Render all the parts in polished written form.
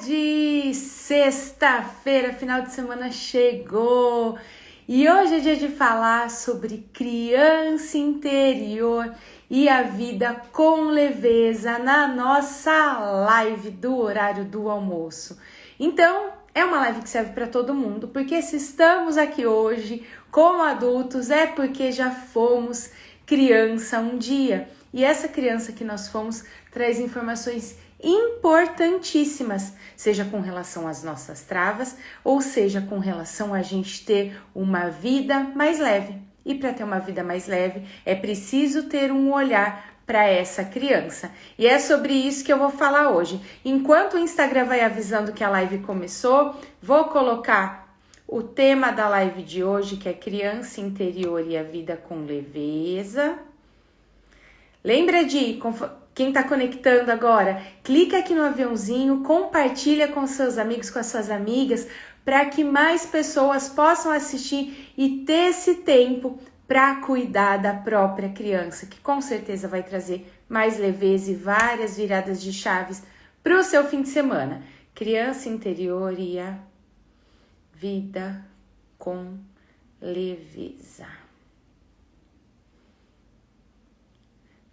De sexta-feira, final de semana chegou e hoje é dia de falar sobre criança interior e a vida com leveza na nossa live do horário do almoço. Então, é uma live que serve para todo mundo, porque se estamos aqui hoje como adultos é porque já fomos criança um dia. E essa criança que nós fomos traz informações importantíssimas, seja com relação às nossas travas, ou seja com relação a gente ter uma vida mais leve. E para ter uma vida mais leve, é preciso ter um olhar para essa criança. E é sobre isso que eu vou falar hoje. Enquanto o Instagram vai avisando que a live começou, vou colocar o tema da live de hoje, que é criança interior e a vida com leveza. Lembra de quem está conectando agora, clica aqui no aviãozinho, compartilha com seus amigos, com as suas amigas, para que mais pessoas possam assistir e ter esse tempo para cuidar da própria criança, que com certeza vai trazer mais leveza e várias viradas de chaves para o seu fim de semana. Criança interior e a vida com leveza.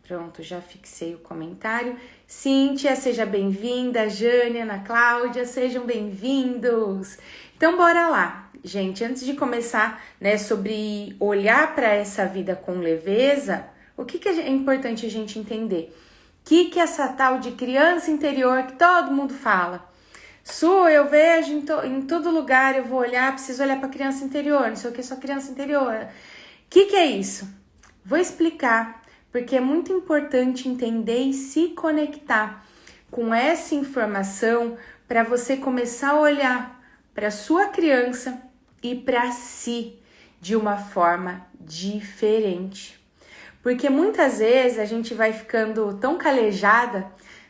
Pronto, já fixei o comentário. Cíntia, seja bem-vinda. Jane, Ana Cláudia, sejam bem-vindos. Então, bora lá. Gente, antes de começar, sobre olhar para essa vida com leveza, o que é importante a gente entender? O que é essa tal de criança interior que todo mundo fala? Eu vejo em todo lugar, eu vou olhar, preciso olhar para a criança interior, não sei o que, só criança interior. O que é isso? Vou explicar. Porque é muito importante entender e se conectar com essa informação para você começar a olhar para a sua criança e para si de uma forma diferente. Porque muitas vezes a gente vai ficando tão calejada,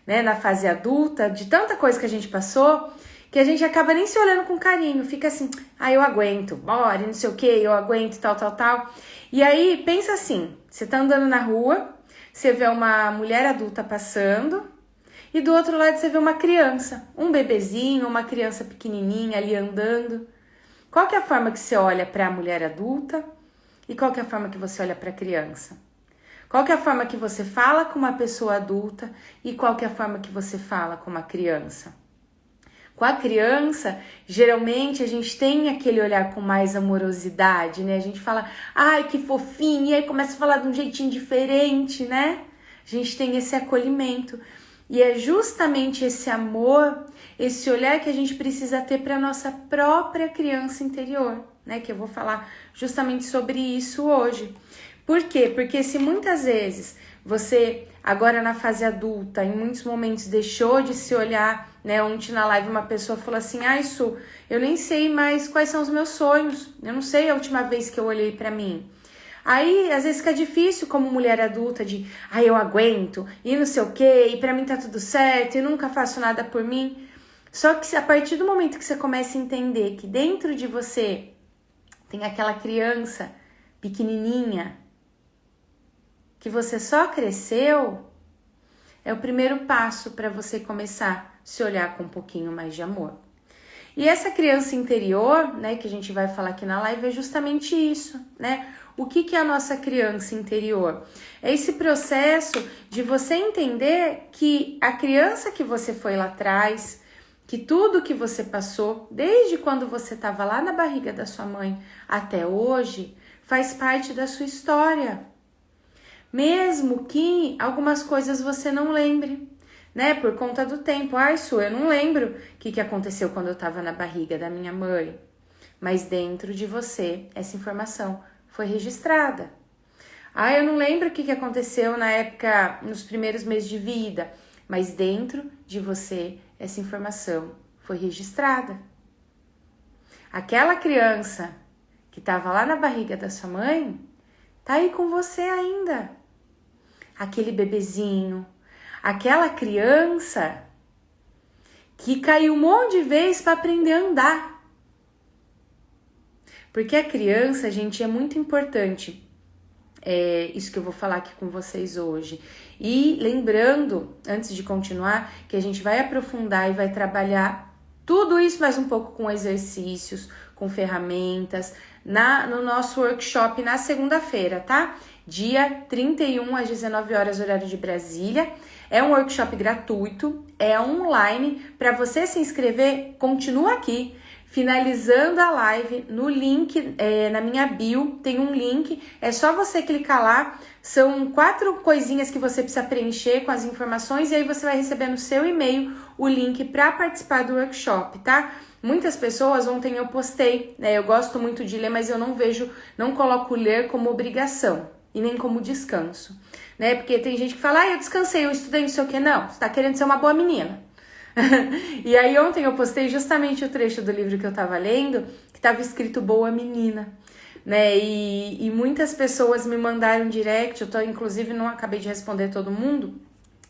na fase adulta, de tanta coisa que a gente passou, que a gente acaba nem se olhando com carinho, fica assim, eu aguento, bora, não sei o que, eu aguento, tal. E aí, pensa assim, você tá andando na rua, você vê uma mulher adulta passando, e do outro lado você vê uma criança, um bebezinho, uma criança pequenininha ali andando. Qual que é a forma que você olha para a mulher adulta e qual que é a forma que você olha para a criança? Qual que é a forma que você fala com uma pessoa adulta e qual que é a forma que você fala com uma criança? Com a criança, geralmente a gente tem aquele olhar com mais amorosidade, A gente fala, ai, que fofinho, e aí começa a falar de um jeitinho diferente, A gente tem esse acolhimento. E é justamente esse amor, esse olhar que a gente precisa ter para nossa própria criança interior, Que eu vou falar justamente sobre isso hoje. Por quê? Porque se muitas vezes você, agora na fase adulta, em muitos momentos deixou de se olhar, Ontem na live uma pessoa falou assim, Su, eu nem sei mais quais são os meus sonhos, eu não sei a última vez que eu olhei pra mim. Aí, às vezes fica difícil como mulher adulta de, eu aguento, e não sei o quê, e pra mim tá tudo certo, e nunca faço nada por mim. Só que a partir do momento que você começa a entender que dentro de você tem aquela criança pequenininha, que você só cresceu, é o primeiro passo para você começar a se olhar com um pouquinho mais de amor. E essa criança interior, que a gente vai falar aqui na live, é justamente isso, O que é a nossa criança interior? É esse processo de você entender que a criança que você foi lá atrás, que tudo que você passou, desde quando você estava lá na barriga da sua mãe até hoje, faz parte da sua história. Mesmo que algumas coisas você não lembre, por conta do tempo. Su, eu não lembro o que aconteceu quando eu estava na barriga da minha mãe. Mas dentro de você, essa informação foi registrada. Eu não lembro o que aconteceu na época, nos primeiros meses de vida. Mas dentro de você, essa informação foi registrada. Aquela criança que estava lá na barriga da sua mãe, tá aí com você ainda. Aquele bebezinho, aquela criança que caiu um monte de vezes para aprender a andar. Porque a criança, gente, é muito importante isso que eu vou falar aqui com vocês hoje. E lembrando, antes de continuar, que a gente vai aprofundar e vai trabalhar tudo isso mais um pouco com exercícios, com ferramentas, no nosso workshop na segunda-feira, tá? Dia 31 às 19 horas, horário de Brasília. É um workshop gratuito, é online. Para você se inscrever, continua aqui. Finalizando a live, no link, na minha bio, tem um link, é só você clicar lá, são 4 coisinhas que você precisa preencher com as informações e aí você vai receber no seu e-mail o link para participar do workshop, tá? Muitas pessoas, ontem eu postei, né, eu gosto muito de ler, mas eu não coloco ler como obrigação e nem como descanso, né? Porque tem gente que fala, eu descansei, eu estudei não sei o que, não, você tá querendo ser uma boa menina. E aí ontem eu postei justamente o trecho do livro que eu tava lendo, que tava escrito Boa Menina, né? E muitas pessoas me mandaram direct, inclusive não acabei de responder todo mundo,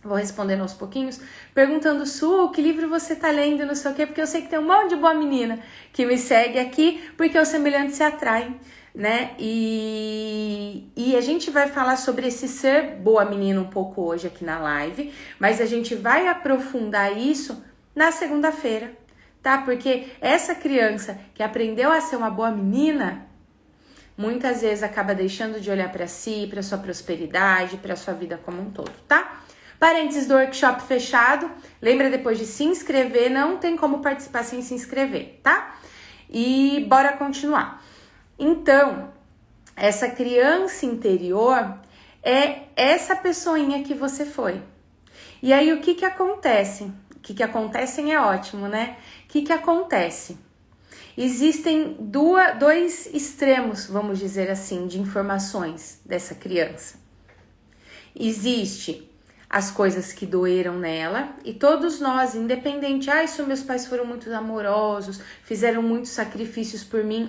vou respondendo aos pouquinhos, perguntando, Su, que livro você tá lendo, não sei o quê, porque eu sei que tem um monte de boa menina que me segue aqui, porque os semelhantes se atraem, né? E a gente vai falar sobre esse ser boa menina um pouco hoje aqui na live, mas a gente vai aprofundar isso na segunda-feira, tá? Porque essa criança que aprendeu a ser uma boa menina, muitas vezes acaba deixando de olhar para si, para sua prosperidade, para sua vida como um todo, tá? Parênteses do workshop fechado, lembra depois de se inscrever, não tem como participar sem se inscrever, tá? E bora continuar. Então, essa criança interior é essa pessoinha que você foi. E aí, o que acontece? O que acontecem é ótimo, né? O que acontece? Existem dois extremos, vamos dizer assim, de informações dessa criança. Existe as coisas que doeram nela e todos nós, independente, se meus pais foram muito amorosos, fizeram muitos sacrifícios por mim,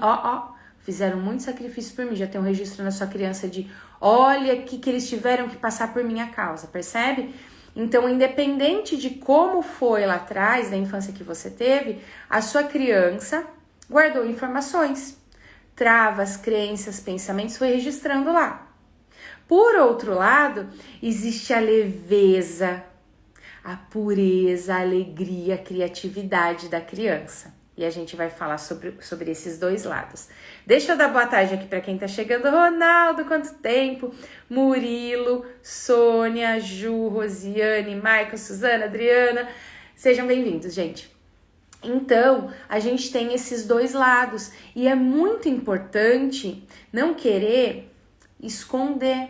fizeram muitos sacrifícios por mim, já tem um registro na sua criança de olha que eles tiveram que passar por minha causa, percebe? Então, independente de como foi lá atrás, da infância que você teve, a sua criança guardou informações, travas, crenças, pensamentos, foi registrando lá. Por outro lado, existe a leveza, a pureza, a alegria, a criatividade da criança. E a gente vai falar sobre esses dois lados. Deixa eu dar boa tarde aqui para quem tá chegando. Ronaldo, quanto tempo? Murilo, Sônia, Ju, Rosiane, Maicon, Suzana, Adriana. Sejam bem-vindos, gente. Então, a gente tem esses dois lados. E é muito importante não querer esconder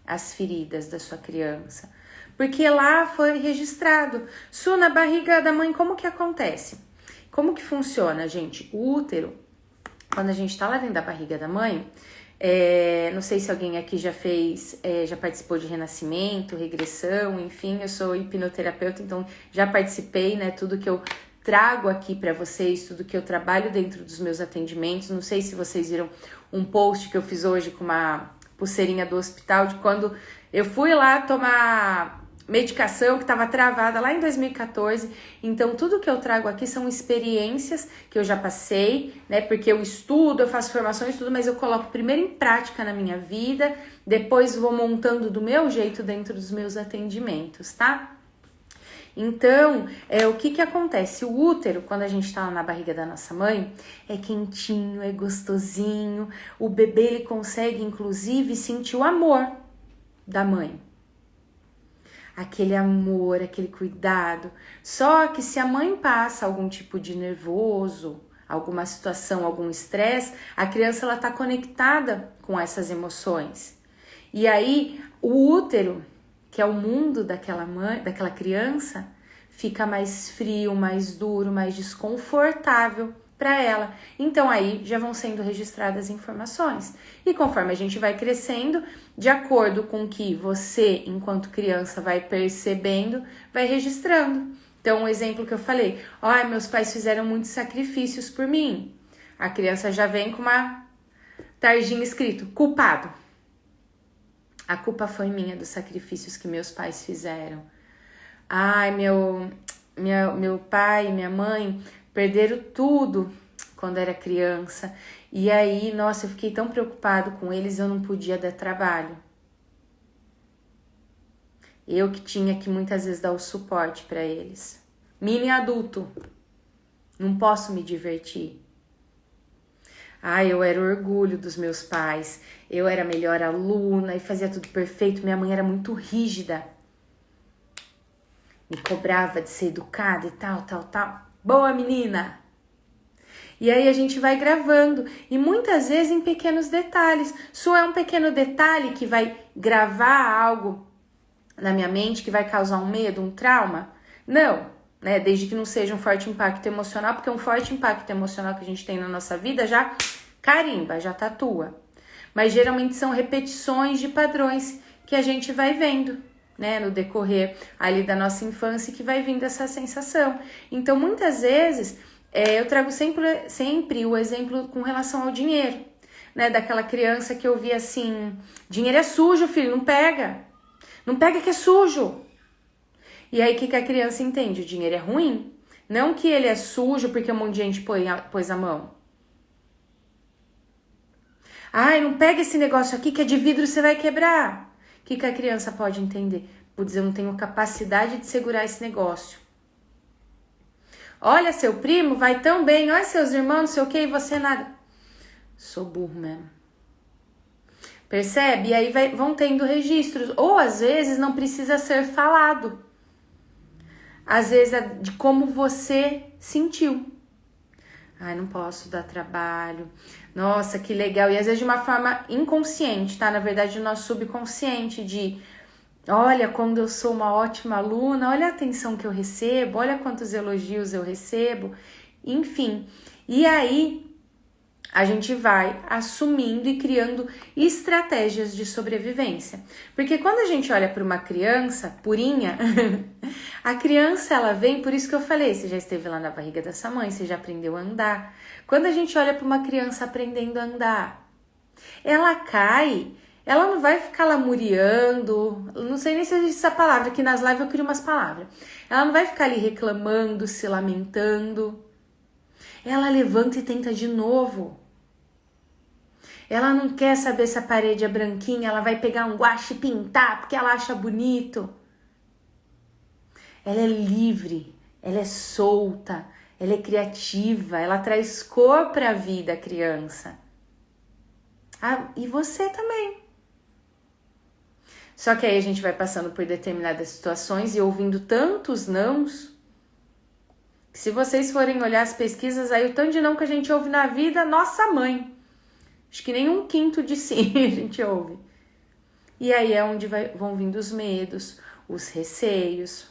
as feridas da sua criança. Porque lá foi registrado. Su, na barriga da mãe, como que acontece? Como que funciona, gente? O útero, quando a gente tá lá dentro da barriga da mãe, não sei se alguém aqui já já participou de renascimento, regressão, enfim, eu sou hipnoterapeuta, então já participei, né? Tudo que eu trago aqui para vocês, tudo que eu trabalho dentro dos meus atendimentos. Não sei se vocês viram um post que eu fiz hoje com uma pulseirinha do hospital, de quando eu fui lá tomar medicação que estava travada lá em 2014, então tudo que eu trago aqui são experiências que eu já passei, né, porque eu estudo, eu faço formações, tudo, mas eu coloco primeiro em prática na minha vida, depois vou montando do meu jeito dentro dos meus atendimentos, tá? Então, o que acontece? O útero, quando a gente tá lá na barriga da nossa mãe, é quentinho, é gostosinho, o bebê ele consegue inclusive sentir o amor da mãe. Aquele amor, aquele cuidado. Só que se a mãe passa algum tipo de nervoso, alguma situação, algum estresse, a criança ela tá conectada com essas emoções. E aí o útero, que é o mundo daquela mãe, daquela criança, fica mais frio, mais duro, mais desconfortável para ela. Então aí já vão sendo registradas informações. E conforme a gente vai crescendo, de acordo com o que você, enquanto criança, vai percebendo, vai registrando. Então, um exemplo que eu falei, meus pais fizeram muitos sacrifícios por mim. A criança já vem com uma tarjinha escrito, culpado. A culpa foi minha dos sacrifícios que meus pais fizeram. Meu pai e minha mãe perderam tudo quando era criança. E aí, nossa, eu fiquei tão preocupado com eles, eu não podia dar trabalho. Eu que tinha que muitas vezes dar o suporte para eles. Mini adulto, não posso me divertir. Eu era o orgulho dos meus pais, eu era a melhor aluna e fazia tudo perfeito. Minha mãe era muito rígida, me cobrava de ser educada e tal. Boa, menina! E aí a gente vai gravando, e muitas vezes em pequenos detalhes. Só é um pequeno detalhe que vai gravar algo na minha mente, que vai causar um medo, um trauma? Não, né? Desde que não seja um forte impacto emocional, porque um forte impacto emocional que a gente tem na nossa vida já carimba, já tatua. Mas geralmente são repetições de padrões que a gente vai vendo, né, no decorrer ali da nossa infância, que vai vindo essa sensação. Então, muitas vezes, eu trago sempre o exemplo com relação ao dinheiro, né, daquela criança que eu vi assim, dinheiro é sujo, filho, não pega. Não pega que é sujo. E aí, o que a criança entende? O dinheiro é ruim. Não que ele é sujo porque um monte de gente pôs a mão. Não pega esse negócio aqui que é de vidro, você vai quebrar. O que a criança pode entender? Putz, eu não tenho capacidade de segurar esse negócio. Olha, seu primo vai tão bem. Olha, seus irmãos, não sei o que, e você nada. Sou burro mesmo. Percebe? E aí vão tendo registros. Ou às vezes não precisa ser falado. Às vezes é de como você sentiu. Não posso dar trabalho. Nossa, que legal. E às vezes de uma forma inconsciente, tá? Na verdade, o nosso subconsciente de... Olha, quando eu sou uma ótima aluna, olha a atenção que eu recebo, olha quantos elogios eu recebo. Enfim. E aí... a gente vai assumindo e criando estratégias de sobrevivência. Porque quando a gente olha para uma criança purinha, a criança ela vem, por isso que eu falei, você já esteve lá na barriga dessa mãe, você já aprendeu a andar. Quando a gente olha para uma criança aprendendo a andar, ela cai, ela não vai ficar lamuriando, não sei nem se existe essa palavra, aqui nas lives eu crio umas palavras. Ela não vai ficar ali reclamando, se lamentando. Ela levanta e tenta de novo. Ela não quer saber se a parede é branquinha, ela vai pegar um guache e pintar porque ela acha bonito. Ela é livre, ela é solta, ela é criativa, ela traz cor para a vida, a criança. E você também. Só que aí a gente vai passando por determinadas situações e ouvindo tantos nãos. Se vocês forem olhar as pesquisas, aí o tanto de não que a gente ouve na vida, nossa mãe. Acho que nem 1/5 de sim a gente ouve. E aí é onde vão vindo os medos, os receios,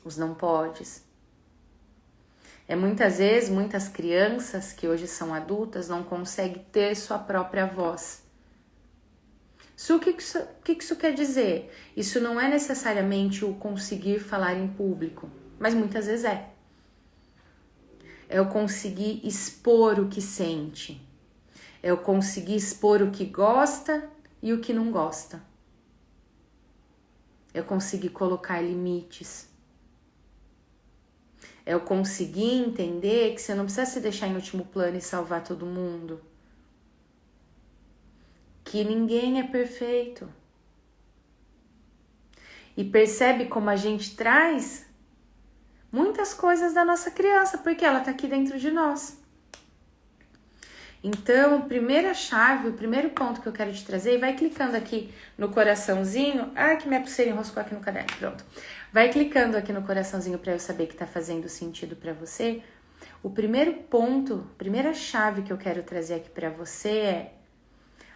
os não podes. Muitas vezes, muitas crianças que hoje são adultas não conseguem ter sua própria voz. O que isso quer dizer? Isso não é necessariamente o conseguir falar em público, mas muitas vezes é. É o conseguir expor o que sente. É o conseguir expor o que gosta e o que não gosta. É o conseguir colocar limites. É o conseguir entender que você não precisa se deixar em último plano e salvar todo mundo. Que ninguém é perfeito. E percebe como a gente traz muitas coisas da nossa criança, porque ela tá aqui dentro de nós. Então, primeira chave, o primeiro ponto que eu quero te trazer, e vai clicando aqui no coraçãozinho. Que minha pulseira enroscou aqui no caderno, pronto. Vai clicando aqui no coraçãozinho para eu saber que tá fazendo sentido para você. O primeiro ponto, primeira chave que eu quero trazer aqui para você é: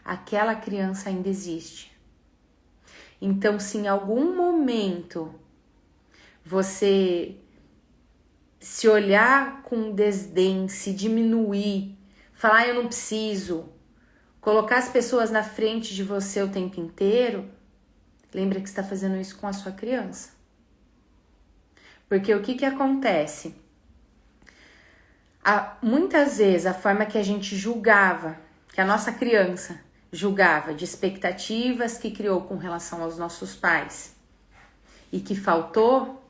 aquela criança ainda existe. Então, se em algum momento você se olhar com desdém, se diminuir, falar eu não preciso, colocar as pessoas na frente de você o tempo inteiro, lembra que você está fazendo isso com a sua criança. Porque o que acontece? Muitas vezes a forma que a gente julgava, que a nossa criança julgava de expectativas que criou com relação aos nossos pais e que faltou,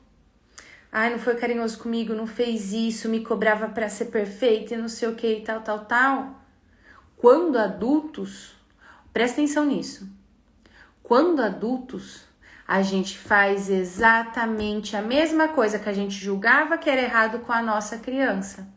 Ai, não foi carinhoso comigo, não fez isso, me cobrava pra ser perfeita e não sei o que e tal. Quando adultos, presta atenção nisso. Quando adultos, a gente faz exatamente a mesma coisa que a gente julgava que era errado com a nossa criança.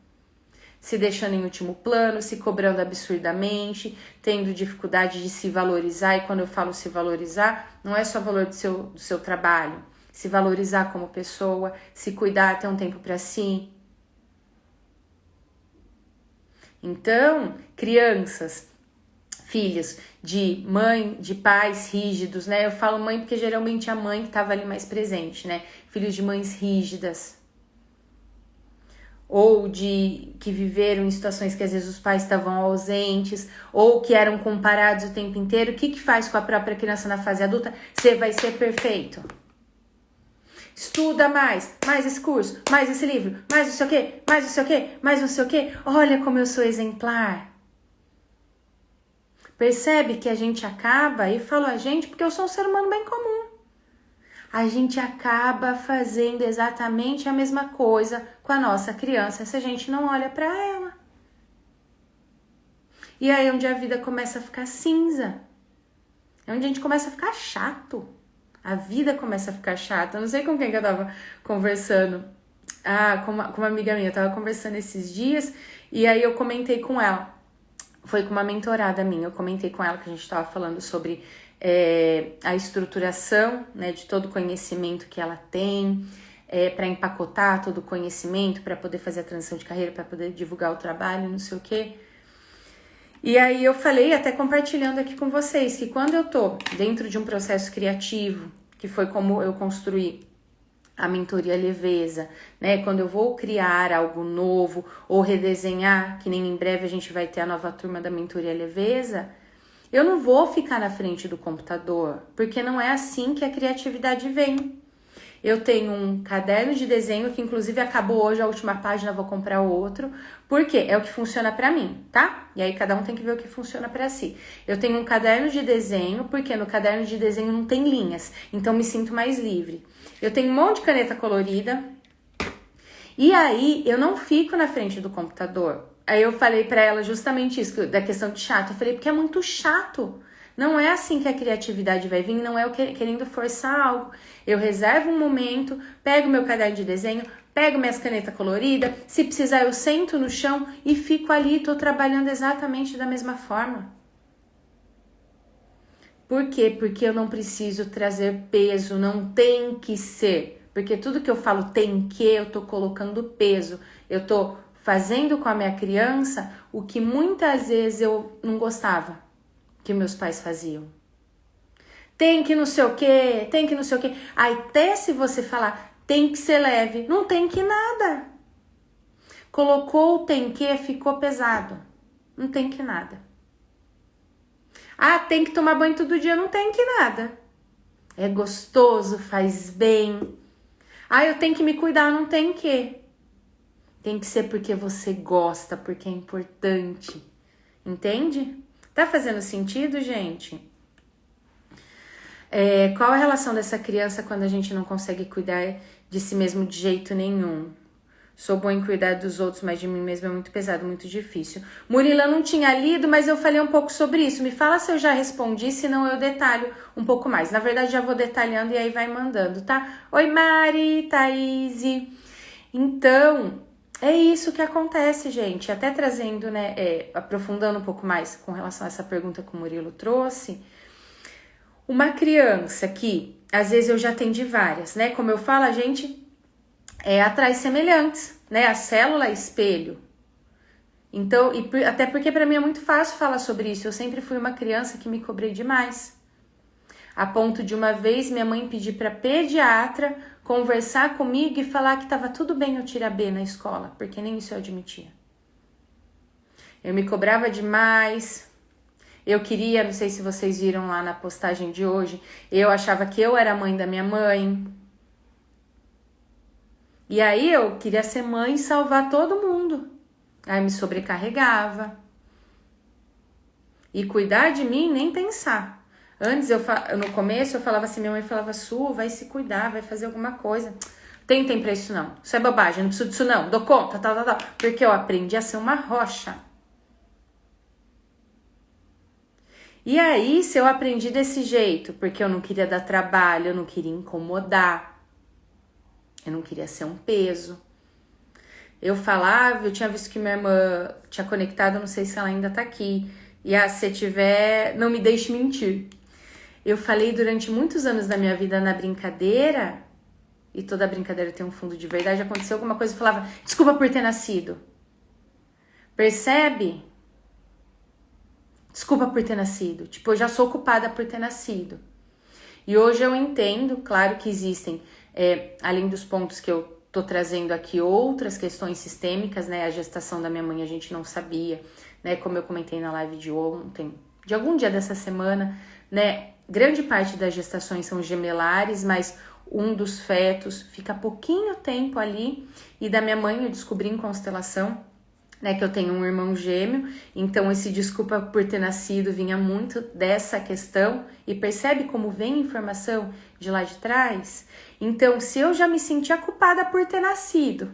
Se deixando em último plano, se cobrando absurdamente, tendo dificuldade de se valorizar. E quando eu falo se valorizar, não é só o valor do seu trabalho. Se valorizar como pessoa, se cuidar, ter um tempo para si. Então, crianças, filhos de mãe, de pais rígidos, né? Eu falo mãe porque geralmente a mãe que estava ali mais presente, né? Filhos de mães rígidas. Ou de que viveram em situações que às vezes os pais estavam ausentes, ou que eram comparados o tempo inteiro. O que faz com a própria criança na fase adulta? Você vai ser perfeito. Estuda mais esse curso, mais esse livro, mais não sei o quê, mais não sei o quê, mais não sei o quê. Olha como eu sou exemplar. Percebe que a gente acaba, e falo a gente porque eu sou um ser humano bem comum. A gente acaba fazendo exatamente a mesma coisa com a nossa criança se a gente não olha para ela. E aí é onde a vida começa a ficar cinza. É onde a gente começa a ficar chato. A vida começa a ficar chata. Eu não sei com quem que eu tava conversando. Com uma amiga minha. Eu tava conversando esses dias e aí eu comentei com ela. Foi com uma mentorada minha. Eu comentei com ela que a gente tava falando sobre a estruturação, né, de todo o conhecimento que ela tem, para empacotar todo o conhecimento, para poder fazer a transição de carreira, para poder divulgar o trabalho, não sei o quê. E aí eu falei, até compartilhando aqui com vocês, que quando eu tô dentro de um processo criativo, que foi como eu construí a mentoria Leveza, né? Quando eu vou criar algo novo ou redesenhar, que nem em breve a gente vai ter a nova turma da mentoria Leveza, eu não vou ficar na frente do computador, porque não é assim que a criatividade vem. Eu tenho um caderno de desenho que inclusive acabou hoje a última página, vou comprar outro, porque é o que funciona pra mim, tá? E aí cada um tem que ver o que funciona pra si. Eu tenho um caderno de desenho, porque no caderno de desenho não tem linhas, então me sinto mais livre. Eu tenho um monte de caneta colorida, e aí eu não fico na frente do computador. Aí eu falei pra ela justamente isso, da questão de chato. Eu falei, porque é muito chato. Não é assim que a criatividade vai vir, não é eu querendo forçar algo. Eu reservo um momento, pego meu caderno de desenho, pego minhas canetas coloridas, se precisar eu sento no chão e fico ali, tô trabalhando exatamente da mesma forma. Por quê? Porque eu não preciso trazer peso, não tem que ser. Porque tudo que eu falo tem que, eu tô colocando peso. Eu tô fazendo com a minha criança o que muitas vezes eu não gostava que meus pais faziam. Tem que não sei o quê, tem que não sei o quê. Aí até se você falar tem que ser leve, não tem que nada. Colocou o tem que, ficou pesado. Não tem que nada. Ah, tem que tomar banho todo dia, não tem que nada. É gostoso, faz bem. Ah, eu tenho que me cuidar, não tem que. Tem que ser porque você gosta, porque é importante. Entende? Tá fazendo sentido, gente? Qual a relação dessa criança quando a gente não consegue cuidar de si mesmo de jeito nenhum? Sou bom em cuidar dos outros, mas de mim mesmo é muito pesado, muito difícil. Murila, não tinha lido, mas eu falei um pouco sobre isso. Me fala se eu já respondi, senão eu detalho um pouco mais. Na verdade, já vou detalhando e aí vai mandando, tá? Oi, Mari, Thaís. Então, é isso que acontece, gente. Até trazendo, né, aprofundando um pouco mais com relação a essa pergunta que o Murilo trouxe. Uma criança que, às vezes eu já atendi várias, né? Como eu falo, a gente atrai semelhantes, né? A célula é espelho. Então, até porque para mim é muito fácil falar sobre isso. Eu sempre fui uma criança que me cobrei demais. A ponto de uma vez minha mãe pedir para pediatra conversar comigo e falar que estava tudo bem eu tirar B na escola, porque nem isso eu admitia. Eu me cobrava demais. Eu queria, não sei se vocês viram lá na postagem de hoje, eu achava que eu era a mãe da minha mãe. E aí eu queria ser mãe e salvar todo mundo. Aí me sobrecarregava. E cuidar de mim, nem pensar. Antes, no começo, eu falava assim, minha mãe falava, Su, vai se cuidar, vai fazer alguma coisa. Tem tempo pra isso não. Isso é bobagem, não preciso disso não. Dou conta, tal. Porque eu aprendi a ser uma rocha. E aí, se eu aprendi desse jeito, porque eu não queria dar trabalho, eu não queria incomodar, eu não queria ser um peso. Eu falava, eu tinha visto que minha irmã tinha conectado, não sei se ela ainda tá aqui. E se tiver, não me deixe mentir. Eu falei durante muitos anos da minha vida na brincadeira, e toda brincadeira tem um fundo de verdade, aconteceu alguma coisa, eu falava, desculpa por ter nascido. Percebe? Desculpa por ter nascido. Tipo, eu já sou culpada por ter nascido. E hoje eu entendo, claro que existem, além dos pontos que eu tô trazendo aqui, outras questões sistêmicas, né? A gestação da minha mãe a gente não sabia, né? Como eu comentei na live de ontem, de algum dia dessa semana, né? Grande parte das gestações são gemelares, mas um dos fetos fica pouquinho tempo ali. E da minha mãe eu descobri em constelação, né, que eu tenho um irmão gêmeo, então esse desculpa por ter nascido vinha muito dessa questão, e percebe como vem informação de lá de trás? Então, se eu já me sentia culpada por ter nascido,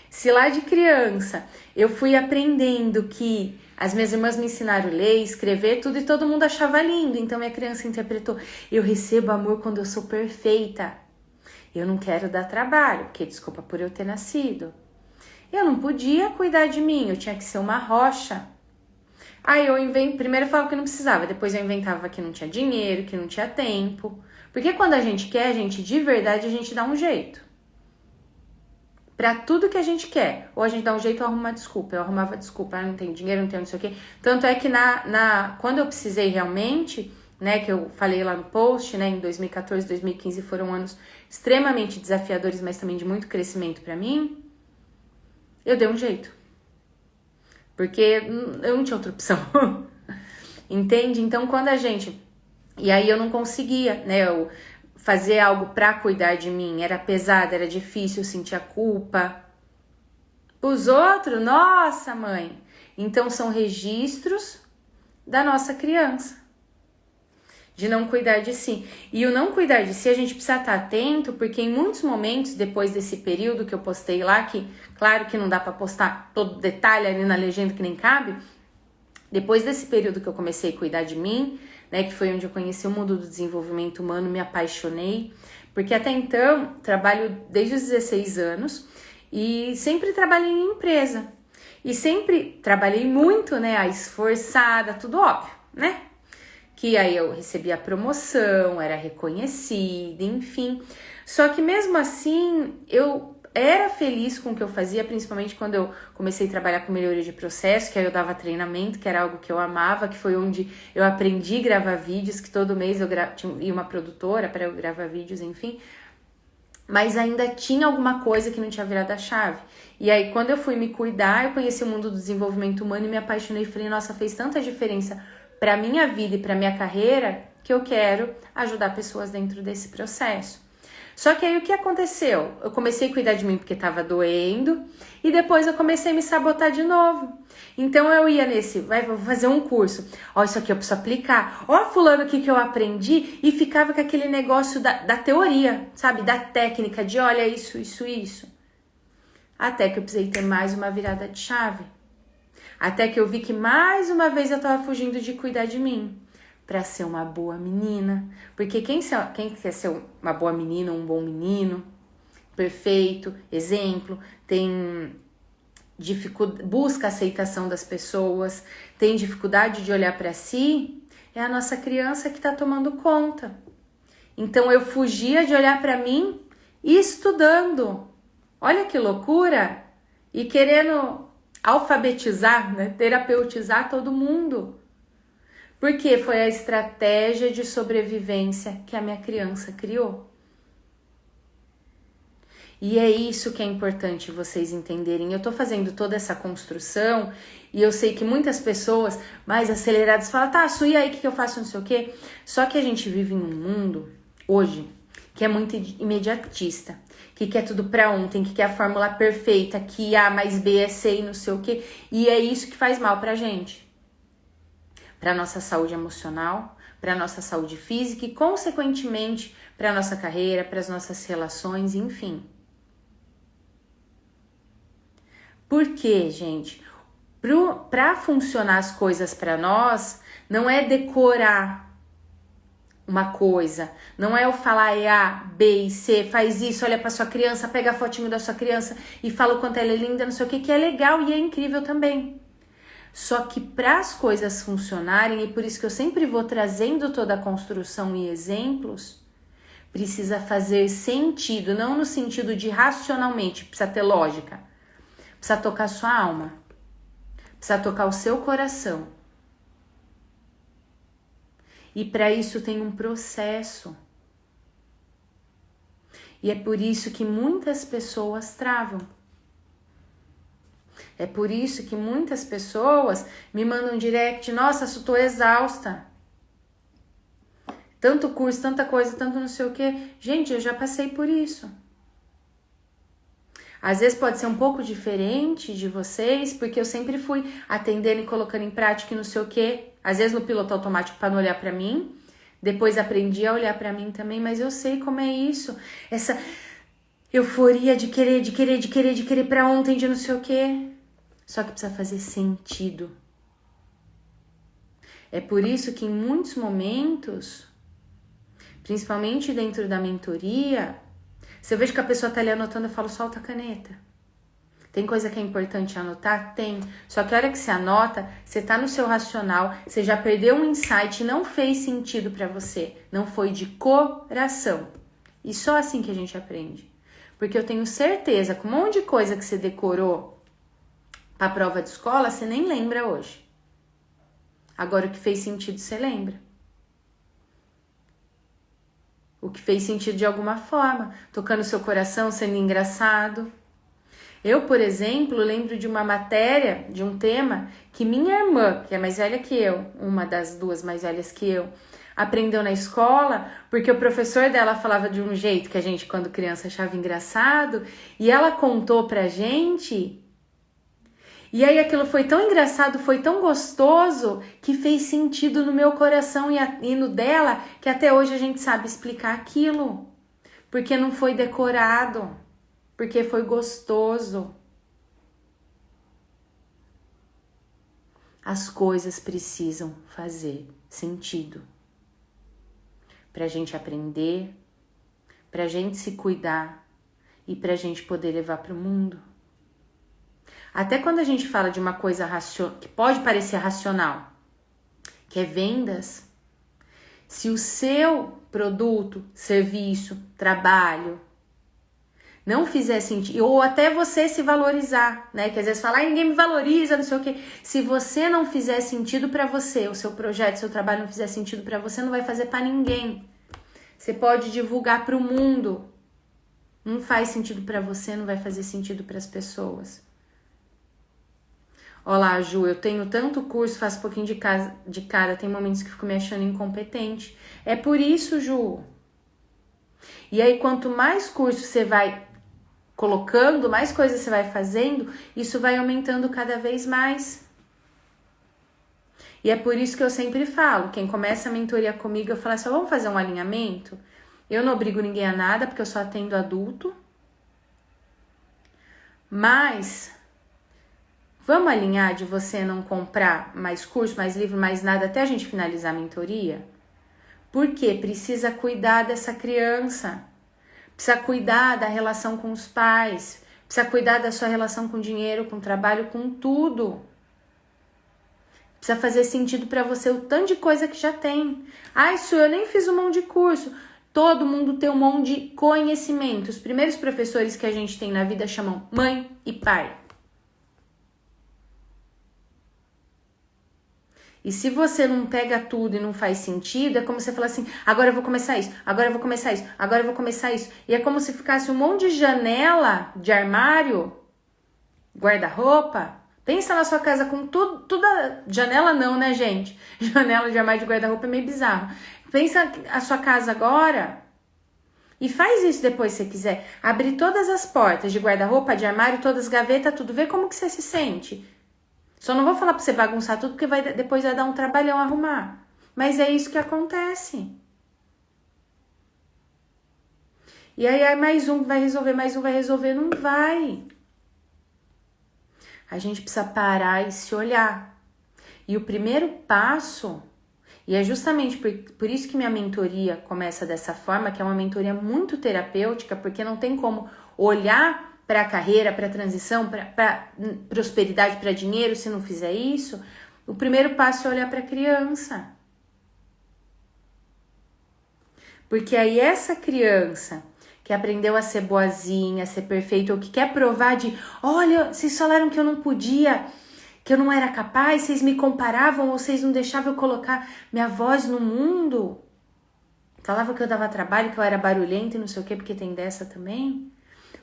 se lá de criança eu fui aprendendo que as minhas irmãs me ensinaram a ler, escrever, tudo, e todo mundo achava lindo, então minha criança interpretou, eu recebo amor quando eu sou perfeita, eu não quero dar trabalho, porque desculpa por eu ter nascido. Eu não podia cuidar de mim, eu tinha que ser uma rocha. Aí primeiro eu falava que não precisava, depois eu inventava que não tinha dinheiro, que não tinha tempo. Porque quando a gente quer, de verdade, a gente dá um jeito. Pra tudo que a gente quer, ou a gente dá um jeito ou arruma uma desculpa. Eu arrumava desculpa, não tenho dinheiro, não tenho não sei o quê. Tanto é que quando eu precisei realmente, né, que eu falei lá no post, né, em 2014, 2015 foram anos extremamente desafiadores, mas também de muito crescimento pra mim. Eu dei um jeito. Porque eu não tinha outra opção. Entende? Então, quando a gente... E aí eu não conseguia, né? Eu fazer algo pra cuidar de mim. Era pesado, era difícil, eu sentia culpa. Os outros, nossa, mãe. Então, são registros da nossa criança. De não cuidar de si. E o não cuidar de si, a gente precisa estar atento, porque em muitos momentos, depois desse período que eu postei lá, que claro que não dá pra postar todo detalhe ali na legenda que nem cabe, depois desse período que eu comecei a cuidar de mim, né, que foi onde eu conheci o mundo do desenvolvimento humano, me apaixonei, porque até então, trabalho desde os 16 anos e sempre trabalhei em empresa. E sempre trabalhei muito, né, esforçada, tudo óbvio, né? Que aí eu recebia promoção, era reconhecida, enfim. Só que mesmo assim, eu era feliz com o que eu fazia, principalmente quando eu comecei a trabalhar com melhoria de processo, que aí eu dava treinamento, que era algo que eu amava, que foi onde eu aprendi a gravar vídeos, que todo mês eu tinha uma produtora para eu gravar vídeos, enfim. Mas ainda tinha alguma coisa que não tinha virado a chave. E aí, quando eu fui me cuidar, eu conheci o mundo do desenvolvimento humano e me apaixonei e falei, nossa, fez tanta diferença para minha vida e para minha carreira, que eu quero ajudar pessoas dentro desse processo. Só que aí o que aconteceu? Eu comecei a cuidar de mim porque estava doendo e depois eu comecei a me sabotar de novo. Então eu ia vou fazer um curso. Ó, isso aqui eu preciso aplicar. Ó, fulano aqui que eu aprendi, e ficava com aquele negócio da teoria, sabe? Da técnica, de olha isso. Até que eu precisei ter mais uma virada de chave. Até que eu vi que mais uma vez eu tava fugindo de cuidar de mim. Pra ser uma boa menina. Porque quem quer ser uma boa menina, um bom menino, perfeito, exemplo, busca a aceitação das pessoas, tem dificuldade de olhar pra si, é a nossa criança que tá tomando conta. Então eu fugia de olhar pra mim estudando. Olha que loucura! E querendo alfabetizar, né? Terapeutizar todo mundo. Porque foi a estratégia de sobrevivência que a minha criança criou. E é isso que é importante vocês entenderem. Eu tô fazendo toda essa construção e eu sei que muitas pessoas mais aceleradas falam, tá, Su, e aí, o que eu faço, não sei o quê? Só que a gente vive em um mundo, hoje, que é muito imediatista, que quer tudo pra ontem, que quer a fórmula perfeita, que A mais B é C e não sei o quê. E é isso que faz mal pra gente. Para nossa saúde emocional, para nossa saúde física e, consequentemente, para nossa carreira, para as nossas relações, enfim. Por quê, gente? Para funcionar as coisas para nós, não é decorar uma coisa, não é eu falar A, B e C, faz isso, olha para sua criança, pega a fotinho da sua criança e fala o quanto ela é linda, não sei o que é legal e é incrível também. Só que para as coisas funcionarem, e por isso que eu sempre vou trazendo toda a construção e exemplos, precisa fazer sentido, não no sentido de racionalmente, precisa ter lógica, precisa tocar sua alma, precisa tocar o seu coração. E para isso tem um processo. E é por isso que muitas pessoas travam. É por isso que muitas pessoas me mandam direct, nossa, eu tô exausta. Tanto curso, tanta coisa, tanto não sei o quê. Gente, eu já passei por isso. Às vezes pode ser um pouco diferente de vocês, porque eu sempre fui atendendo e colocando em prática e não sei o quê. Às vezes no piloto automático para não olhar para mim. Depois aprendi a olhar para mim também, mas eu sei como é isso. Essa euforia de querer para ontem, de não sei o quê. Só que precisa fazer sentido. É por isso que em muitos momentos, principalmente dentro da mentoria, se eu vejo que a pessoa tá ali anotando, eu falo, solta a caneta. Tem coisa que é importante anotar? Tem. Só que a hora que você anota, você tá no seu racional, você já perdeu um insight, não fez sentido pra você. Não foi de coração. E só assim que a gente aprende. Porque eu tenho certeza que um monte de coisa que você decorou pra prova de escola, você nem lembra hoje. Agora, o que fez sentido, você lembra. O que fez sentido de alguma forma. Tocando seu coração, sendo engraçado. Eu, por exemplo, lembro de uma matéria, de um tema, que minha irmã, que é mais velha que eu, uma das duas mais velhas que eu, aprendeu na escola, porque o professor dela falava de um jeito que a gente, quando criança, achava engraçado, e ela contou pra gente. E aí aquilo foi tão engraçado, foi tão gostoso, que fez sentido no meu coração e no dela, que até hoje a gente sabe explicar aquilo. Porque não foi decorado, porque foi gostoso. As coisas precisam fazer sentido. Pra gente aprender, pra gente se cuidar e pra gente poder levar pro mundo. Até quando a gente fala de uma coisa que pode parecer racional, que é vendas, se o seu produto, serviço, trabalho não fizer sentido, ou até você se valorizar, né? Que às vezes fala, ninguém me valoriza, não sei o quê. Se você não fizer sentido pra você, o seu projeto, o seu trabalho não fizer sentido pra você, não vai fazer pra ninguém. Você pode divulgar pro mundo. Não faz sentido pra você, não vai fazer sentido pras pessoas. Olá, Ju, eu tenho tanto curso, faço um pouquinho de cada, tem momentos que fico me achando incompetente. É por isso, Ju. E aí, quanto mais curso você vai colocando, mais coisas você vai fazendo, isso vai aumentando cada vez mais. E é por isso que eu sempre falo, quem começa a mentoria comigo, eu falo assim, vamos fazer um alinhamento? Eu não obrigo ninguém a nada, porque eu só atendo adulto. Mas vamos alinhar de você não comprar mais curso, mais livro, mais nada até a gente finalizar a mentoria? Porque precisa cuidar dessa criança, precisa cuidar da relação com os pais, precisa cuidar da sua relação com o dinheiro, com o trabalho, com tudo. Precisa fazer sentido para você o tanto de coisa que já tem. Ai, Su, eu nem fiz um monte de curso. Todo mundo tem um monte de conhecimento. Os primeiros professores que a gente tem na vida chamam mãe e pai. E se você não pega tudo e não faz sentido, é como você falar assim, agora eu vou começar isso, agora eu vou começar isso, agora eu vou começar isso. E é como se ficasse um monte de janela, de armário, guarda-roupa. Pensa na sua casa com tudo, janela não, né, gente? Janela de armário de guarda-roupa é meio bizarro. Pensa a sua casa agora e faz isso depois se você quiser. Abrir todas as portas de guarda-roupa, de armário, todas as gavetas, tudo. Vê como que você se sente. Só não vou falar pra você bagunçar tudo, porque depois vai dar um trabalhão arrumar. Mas é isso que acontece. E aí mais um vai resolver, mais um vai resolver. Não vai. A gente precisa parar e se olhar. E o primeiro passo, e é justamente por isso que minha mentoria começa dessa forma, que é uma mentoria muito terapêutica, porque não tem como olhar para a carreira, para a transição, para prosperidade, para dinheiro, se não fizer isso. O primeiro passo é olhar para a criança. Porque aí essa criança que aprendeu a ser boazinha, a ser perfeita, ou que quer provar de, olha, vocês falaram que eu não podia, que eu não era capaz, vocês me comparavam, ou vocês não deixavam eu colocar minha voz no mundo. Falavam que eu dava trabalho, que eu era barulhenta e não sei o que, porque tem dessa também.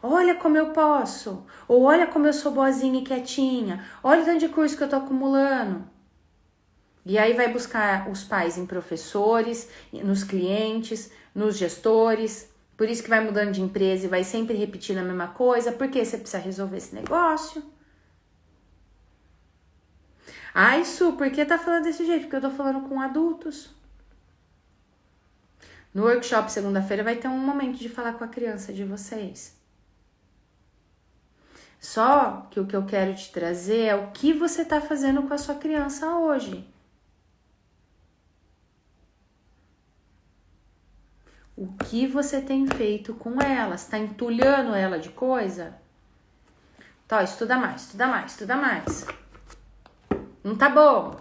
Olha como eu posso, ou olha como eu sou boazinha e quietinha, olha o tanto de curso que eu tô acumulando. E aí vai buscar os pais em professores, nos clientes, nos gestores. Por isso que vai mudando de empresa e vai sempre repetindo a mesma coisa. Porque você precisa resolver esse negócio. Ai, Su, por que tá falando desse jeito? Porque eu tô falando com adultos. No workshop segunda-feira vai ter um momento de falar com a criança de vocês. Só que o que eu quero te trazer é o que você tá fazendo com a sua criança hoje. O que você tem feito com ela? Você tá entulhando ela de coisa? Tá, estuda mais, estuda mais, estuda mais. Não tá bom.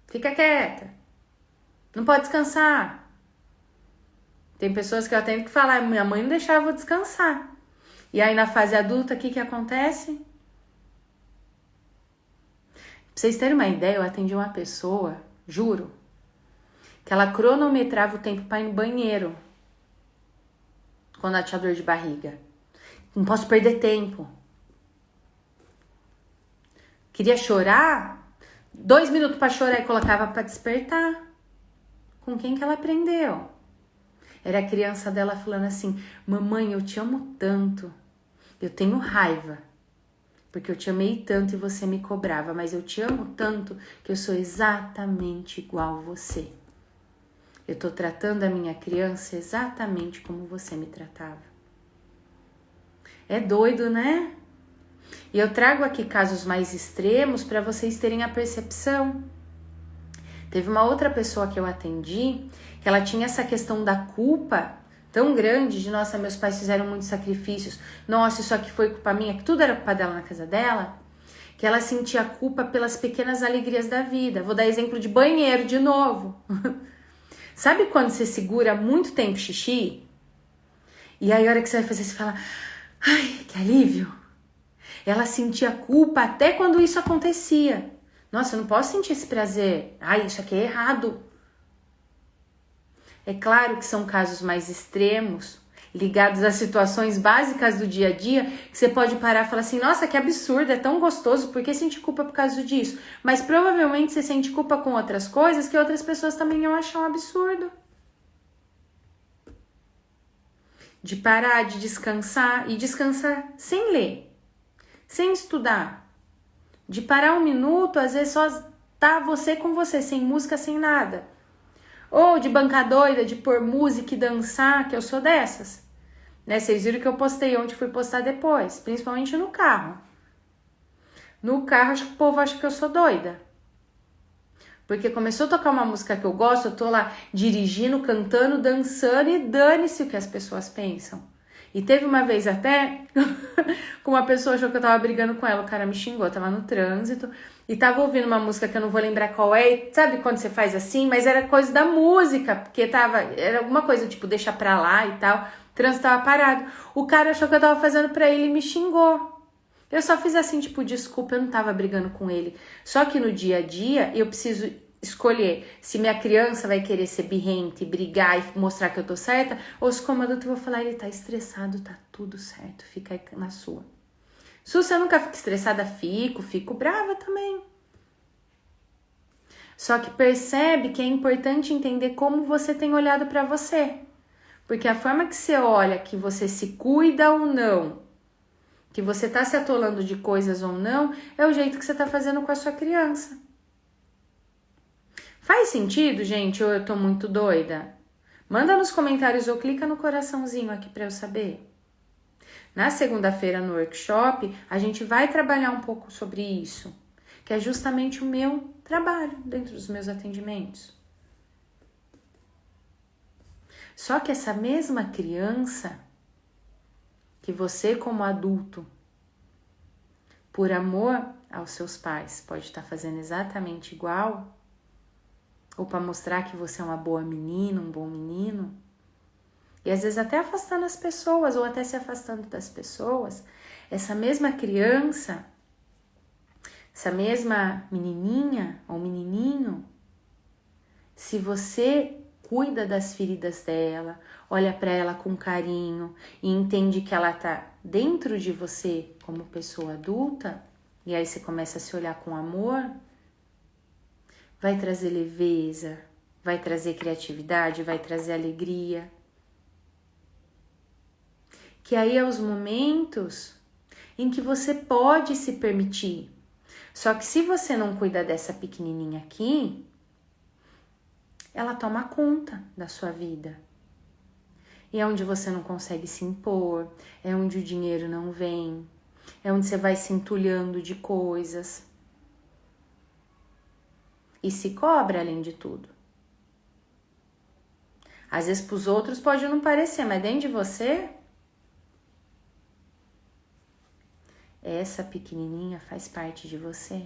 Fica quieta. Não pode descansar. Tem pessoas que eu tenho que falar, minha mãe não deixava eu descansar. E aí na fase adulta, o que acontece? Pra vocês terem uma ideia, eu atendi uma pessoa, juro, que ela cronometrava o tempo para ir no banheiro quando ela tinha dor de barriga. Não posso perder tempo. Queria chorar? 2 minutos para chorar e colocava para despertar. Com quem que ela aprendeu? Era a criança dela falando assim, mamãe, eu te amo tanto. Eu tenho raiva. Porque eu te amei tanto e você me cobrava. Mas eu te amo tanto que eu sou exatamente igual a você. Eu tô tratando a minha criança exatamente como você me tratava. É doido, né? E eu trago aqui casos mais extremos para vocês terem a percepção. Teve uma outra pessoa que eu atendi, que ela tinha essa questão da culpa tão grande de, nossa, meus pais fizeram muitos sacrifícios, nossa, isso aqui foi culpa minha, que tudo era culpa dela na casa dela, que ela sentia culpa pelas pequenas alegrias da vida. Vou dar exemplo de banheiro de novo. Sabe quando você segura muito tempo xixi? E aí a hora que você vai fazer, você fala, ai, que alívio. Ela sentia culpa até quando isso acontecia. Nossa, eu não posso sentir esse prazer. Ai, isso aqui é errado. É claro que são casos mais extremos, ligados a situações básicas do dia a dia, que você pode parar e falar assim, nossa, que absurdo, é tão gostoso, por que sentir culpa por causa disso? Mas provavelmente você sente culpa com outras coisas que outras pessoas também iam achar um absurdo. De parar, de descansar, e descansar sem ler, sem estudar. De parar 1 minuto, às vezes só tá você com você, sem música, sem nada. Ou de bancar doida, de pôr música e dançar, que eu sou dessas. Né? Vocês viram que eu postei ontem, fui postar depois, principalmente no carro. No carro, acho que o povo acha que eu sou doida. Porque começou a tocar uma música que eu gosto, eu tô lá dirigindo, cantando, dançando e dane-se o que as pessoas pensam. E teve uma vez até, com uma pessoa achou que eu tava brigando com ela, o cara me xingou, eu tava no trânsito e tava ouvindo uma música que eu não vou lembrar qual é, e sabe quando você faz assim? Mas era coisa da música, porque era alguma coisa tipo, deixa pra lá e tal, o trânsito tava parado. O cara achou que eu tava fazendo pra ele e me xingou. Eu só fiz assim, tipo, desculpa, eu não tava brigando com ele. Só que no dia a dia eu preciso escolher se minha criança vai querer ser birrenta e brigar e mostrar que eu tô certa, ou se como adulto eu vou falar, ele tá estressado, tá tudo certo, fica aí na sua. Se eu nunca fico estressada, fico brava também. Só que percebe que é importante entender como você tem olhado pra você. Porque a forma que você olha, que você se cuida ou não, que você tá se atolando de coisas ou não, é o jeito que você tá fazendo com a sua criança. Faz sentido, gente, ou eu tô muito doida? Manda nos comentários ou clica no coraçãozinho aqui pra eu saber. Na segunda-feira no workshop, a gente vai trabalhar um pouco sobre isso, que é justamente o meu trabalho dentro dos meus atendimentos. Só que essa mesma criança, que você como adulto, por amor aos seus pais, pode estar fazendo exatamente igual, ou para mostrar que você é uma boa menina, um bom menino, e às vezes até afastando as pessoas, ou até se afastando das pessoas, essa mesma criança, essa mesma menininha ou menininho, se você cuida das feridas dela, olha para ela com carinho e entende que ela tá dentro de você como pessoa adulta, e aí você começa a se olhar com amor, vai trazer leveza, vai trazer criatividade, vai trazer alegria. Que aí é os momentos em que você pode se permitir. Só que se você não cuida dessa pequenininha aqui, ela toma conta da sua vida. E é onde você não consegue se impor, é onde o dinheiro não vem, é onde você vai se entulhando de coisas. E se cobra além de tudo. Às vezes para os outros pode não parecer, mas dentro de você, essa pequenininha faz parte de você.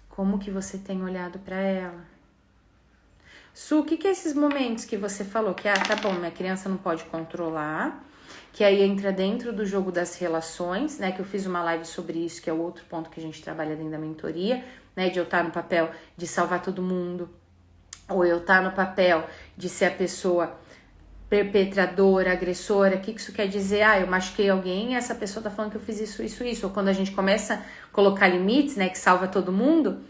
Como que você tem olhado para ela? Su, o que é esses momentos que você falou? Que, tá bom, minha criança não pode controlar, que aí entra dentro do jogo das relações, né? Que eu fiz uma live sobre isso, que é o outro ponto que a gente trabalha dentro da mentoria, né? De eu estar no papel de salvar todo mundo, ou eu estar no papel de ser a pessoa perpetradora, agressora. O que isso quer dizer? Eu machuquei alguém e essa pessoa tá falando que eu fiz isso. Ou quando a gente começa a colocar limites, né, que salva todo mundo,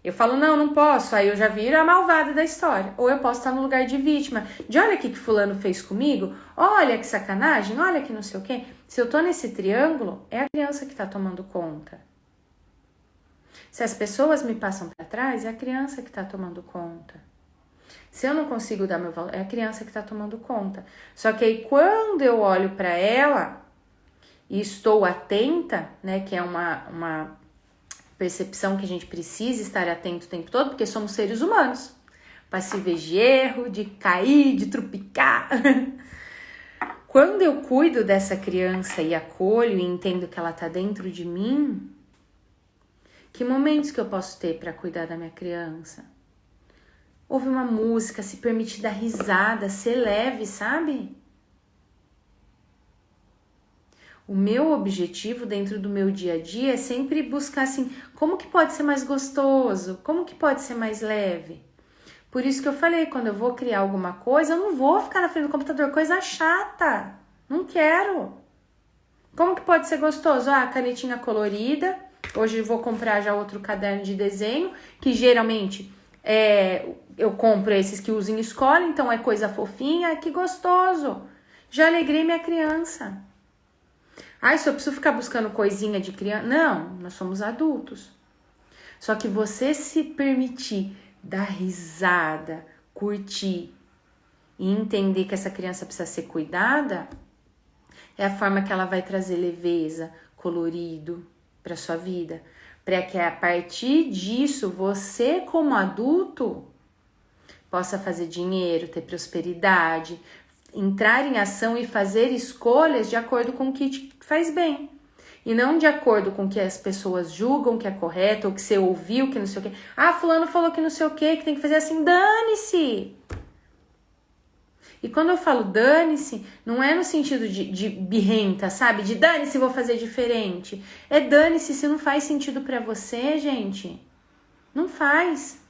eu falo, não posso. Aí eu já viro a malvada da história. Ou eu posso estar no lugar de vítima. De olha o que fulano fez comigo, olha que sacanagem, olha que não sei o quê. Se eu tô nesse triângulo, é a criança que tá tomando conta. Se as pessoas me passam para trás, é a criança que tá tomando conta. Se eu não consigo dar meu valor, é a criança que está tomando conta. Só que aí quando eu olho para ela e estou atenta, né, que é uma percepção que a gente precisa estar atento o tempo todo, porque somos seres humanos, passíveis de erro, de cair, de trupicar. Quando eu cuido dessa criança e acolho e entendo que ela está dentro de mim, que momentos que eu posso ter para cuidar da minha criança? Ouve uma música, se permite dar risada, ser leve, sabe? O meu objetivo dentro do meu dia a dia é sempre buscar assim, como que pode ser mais gostoso? Como que pode ser mais leve? Por isso que eu falei, quando eu vou criar alguma coisa, eu não vou ficar na frente do computador, coisa chata. Não quero. Como que pode ser gostoso? Canetinha colorida. Hoje eu vou comprar já outro caderno de desenho, que geralmente eu compro esses que uso em escola, então é coisa fofinha, que gostoso. Já alegrei minha criança. Se eu preciso ficar buscando coisinha de criança. Não, nós somos adultos. Só que você se permitir dar risada, curtir e entender que essa criança precisa ser cuidada, é a forma que ela vai trazer leveza, colorido para sua vida. Para que a partir disso, você como adulto possa fazer dinheiro, ter prosperidade, entrar em ação e fazer escolhas de acordo com o que te faz bem. E não de acordo com o que as pessoas julgam que é correto, ou que você ouviu que não sei o quê. Fulano falou que não sei o quê, que tem que fazer assim, dane-se! E quando eu falo dane-se, não é no sentido de birrenta, sabe? De dane-se, vou fazer diferente. É dane-se se não faz sentido pra você, gente. Não faz.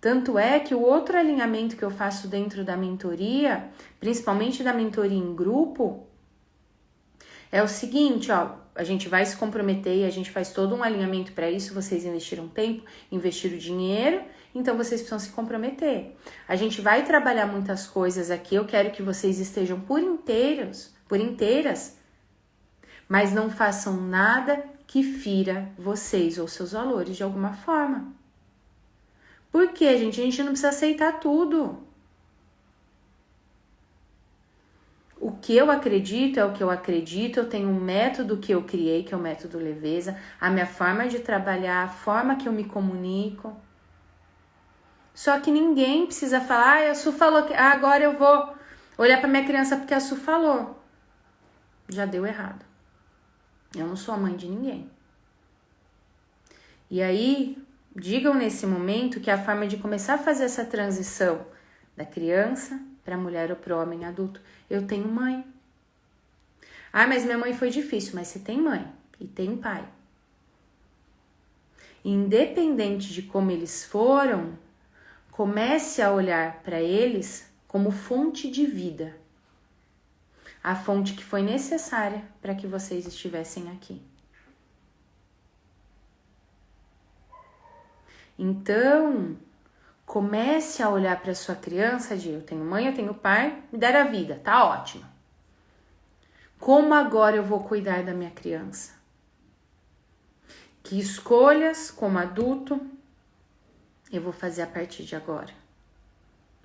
Tanto é que o outro alinhamento que eu faço dentro da mentoria, principalmente da mentoria em grupo, é o seguinte, a gente vai se comprometer e a gente faz todo um alinhamento para isso. Vocês investiram tempo, investiram dinheiro, então vocês precisam se comprometer. A gente vai trabalhar muitas coisas aqui, eu quero que vocês estejam por inteiras, mas não façam nada que fira vocês ou seus valores de alguma forma. Por quê, gente? A gente não precisa aceitar tudo. O que eu acredito é o que eu acredito, eu tenho um método que eu criei, que é o método leveza, a minha forma de trabalhar, a forma que eu me comunico. Só que ninguém precisa falar, a Su falou que agora eu vou olhar para minha criança porque a Su falou. Já deu errado. Eu não sou a mãe de ninguém. E aí, digam nesse momento que a forma de começar a fazer essa transição da criança para a mulher ou para o homem adulto, eu tenho mãe. Ah, mas minha mãe foi difícil, mas você tem mãe e tem pai. Independente de como eles foram, comece a olhar para eles como fonte de vida. A fonte que foi necessária para que vocês estivessem aqui. Então, comece a olhar para sua criança de eu tenho mãe, eu tenho pai, me deram a vida, tá ótimo. Como agora eu vou cuidar da minha criança? Que escolhas como adulto eu vou fazer a partir de agora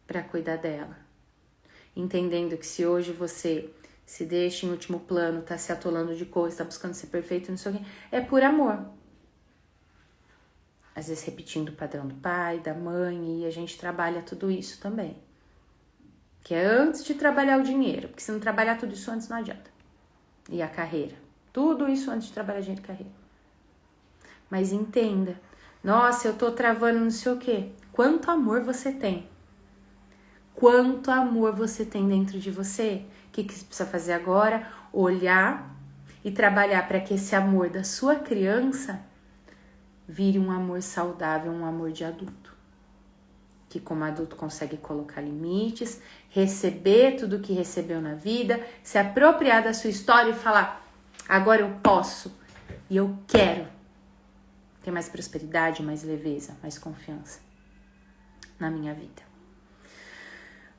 para cuidar dela? Entendendo que se hoje você se deixa em último plano, tá se atolando de coisa, tá buscando ser perfeito, não sei o quê, é por amor. Às vezes repetindo o padrão do pai, da mãe, e a gente trabalha tudo isso também. Que é antes de trabalhar o dinheiro, porque se não trabalhar tudo isso antes não adianta. E a carreira. Tudo isso antes de trabalhar dinheiro e carreira. Mas entenda, nossa, eu tô travando não sei o quê. Quanto amor você tem? Quanto amor você tem dentro de você? O que você precisa fazer agora? Olhar e trabalhar para que esse amor da sua criança vire um amor saudável, um amor de adulto. Que como adulto consegue colocar limites, receber tudo que recebeu na vida, se apropriar da sua história e falar, agora eu posso e eu quero ter mais prosperidade, mais leveza, mais confiança na minha vida.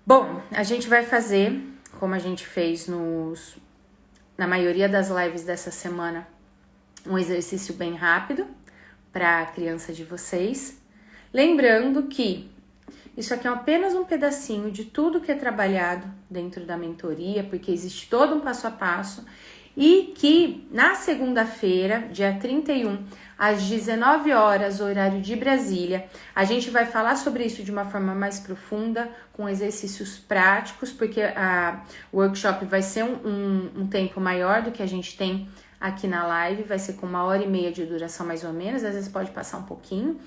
Bom, a gente vai fazer, como a gente fez na maioria das lives dessa semana, um exercício bem rápido para a criança de vocês. Lembrando que isso aqui é apenas um pedacinho de tudo que é trabalhado dentro da mentoria, porque existe todo um passo a passo, e que na segunda-feira, dia 31, às 19 horas, horário de Brasília, a gente vai falar sobre isso de uma forma mais profunda, com exercícios práticos, porque o workshop vai ser um tempo maior do que a gente tem aqui na live, vai ser com 1h30 de duração mais ou menos, às vezes pode passar um pouquinho.